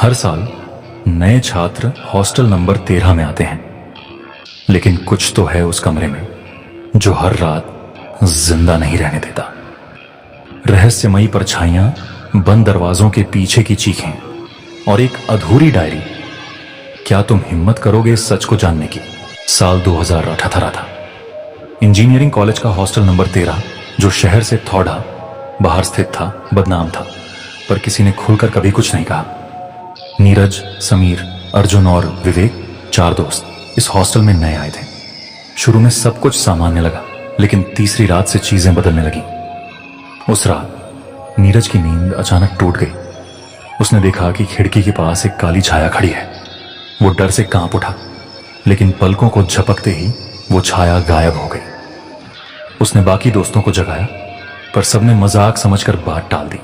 हर साल नए छात्र हॉस्टल नंबर 13 में आते हैं, लेकिन कुछ तो है उस कमरे में जो हर रात जिंदा नहीं रहने देता। रहस्यमयी परछाइयां, बंद दरवाजों के पीछे की चीखें और एक अधूरी डायरी। क्या तुम हिम्मत करोगे इस सच को जानने की? साल 2018 था। इंजीनियरिंग कॉलेज का हॉस्टल नंबर 13, जो शहर से थोड़ा बाहर स्थित था, बदनाम था, पर किसी ने खुलकर कभी कुछ नहीं कहा। नीरज, समीर, अर्जुन और विवेक, 4 दोस्त इस हॉस्टल में नए आए थे। शुरू में सब कुछ सामान्य लगा, लेकिन तीसरी रात से चीजें बदलने लगी। उस रात नीरज की नींद अचानक टूट गई। उसने देखा कि खिड़की के पास एक काली छाया खड़ी है। वो डर से कांप उठा, लेकिन पलकों को झपकते ही वो छाया गायब हो गई। उसने बाकी दोस्तों को जगाया, पर सबने मजाक समझकर बात टाल दी।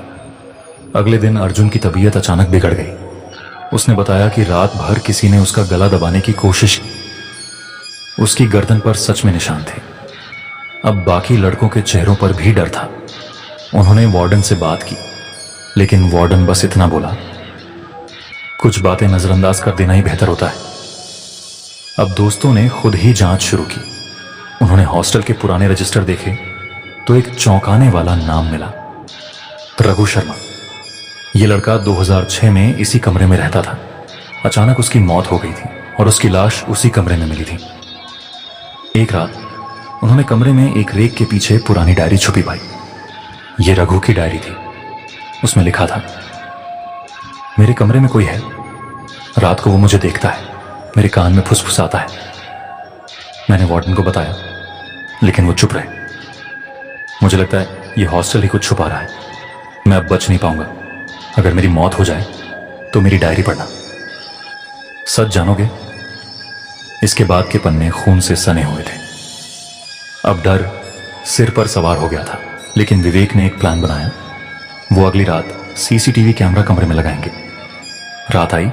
अगले दिन अर्जुन की तबीयत अचानक बिगड़ गई। उसने बताया कि रात भर किसी ने उसका गला दबाने की कोशिश की। उसकी गर्दन पर सच में निशान थे। अब बाकी लड़कों के चेहरों पर भी डर था। उन्होंने वार्डन से बात की, लेकिन वार्डन बस इतना बोला, कुछ बातें नजरअंदाज कर देना ही बेहतर होता है। अब दोस्तों ने खुद ही जांच शुरू की। उन्होंने हॉस्टल के पुराने रजिस्टर देखे तो एक चौंकाने वाला नाम मिला, रघु शर्मा। यह लड़का 2006 में इसी कमरे में रहता था। अचानक उसकी मौत हो गई थी और उसकी लाश उसी कमरे में मिली थी। एक रात उन्होंने कमरे में एक रेक के पीछे पुरानी डायरी छुपी पाई। यह रघु की डायरी थी। उसमें लिखा था, मेरे कमरे में कोई है। रात को वो मुझे देखता है, मेरे कान में फुसफुसाता है। मैंने वार्डन को बताया, लेकिन वो चुप रहे। मुझे लगता है ये हॉस्टल ही कुछ छुपा रहा है। मैं अब बच नहीं पाऊंगा। अगर मेरी मौत हो जाए तो मेरी डायरी पढ़ना। सच जानोगे? इसके बाद के पन्ने खून से सने हुए थे। अब डर सिर पर सवार हो गया था, लेकिन विवेक ने एक प्लान बनाया। वो अगली रात सीसीटीवी कैमरा कमरे में लगाएंगे। रात आई,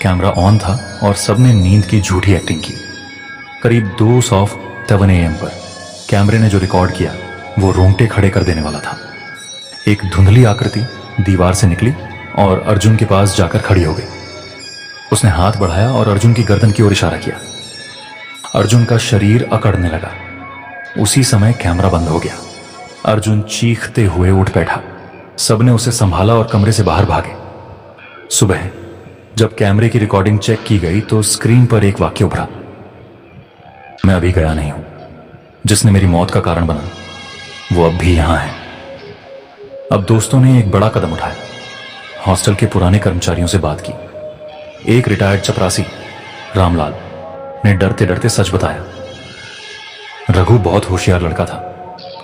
कैमरा ऑन था और सबने नींद की झूठी एक्टिंग की। करीब 2:53 AM पर कैमरे ने जो रिकॉर्ड किया वो रोंगटे खड़े कर देने वाला था। एक धुंधली आकृति दीवार से निकली और अर्जुन के पास जाकर खड़ी हो गई। उसने हाथ बढ़ाया और अर्जुन की गर्दन की ओर इशारा किया। अर्जुन का शरीर अकड़ने लगा। उसी समय कैमरा बंद हो गया। अर्जुन चीखते हुए उठ बैठा। सबने उसे संभाला और कमरे से बाहर भागे। सुबह जब कैमरे की रिकॉर्डिंग चेक की गई तो स्क्रीन पर एक वाक्य उभरा, मैं अभी गया नहीं हूं। जिसने मेरी मौत का कारण बना वो अब भी यहां है। अब दोस्तों ने एक बड़ा कदम उठाया। हॉस्टल के पुराने कर्मचारियों से बात की। एक रिटायर्ड चपरासी, रामलाल, ने डरते डरते सच बताया। रघु बहुत होशियार लड़का था।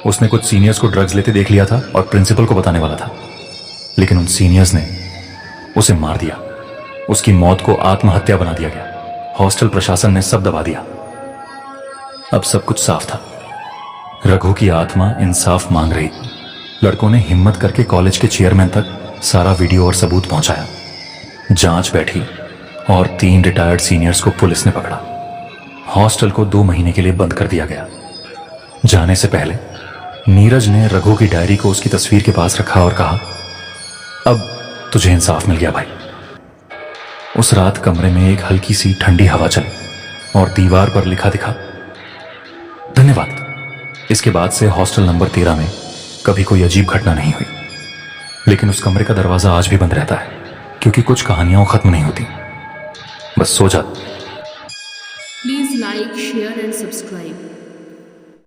उसने कुछ सीनियर्स को ड्रग्स लेते देख लिया था और प्रिंसिपल को बताने वाला था, लेकिन उन सीनियर्स ने उसे मार दिया। उसकी मौत को आत्महत्या बना दिया गया। हॉस्टल प्रशासन ने सब दबा दिया। अब सब कुछ साफ था। रघु की आत्मा इंसाफ मांग रही। लड़कों ने हिम्मत करके कॉलेज के चेयरमैन तक सारा वीडियो और सबूत पहुंचाया। जांच बैठी और 3 रिटायर्ड सीनियर्स को पुलिस ने पकड़ा। हॉस्टल को 2 महीने के लिए बंद कर दिया गया। जाने से पहले नीरज ने रघु की डायरी को उसकी तस्वीर के पास रखा और कहा, अब तुझे इंसाफ मिल गया भाई। उस रात कमरे में एक हल्की सी ठंडी हवा चली और दीवार पर लिखा दिखा, धन्यवाद। इसके बाद से हॉस्टल नंबर 13 में कभी कोई अजीब घटना नहीं हुई, लेकिन उस कमरे का दरवाजा आज भी बंद रहता है, क्योंकि कुछ कहानियां खत्म नहीं होती, बस सो जाती। Please like, share and subscribe.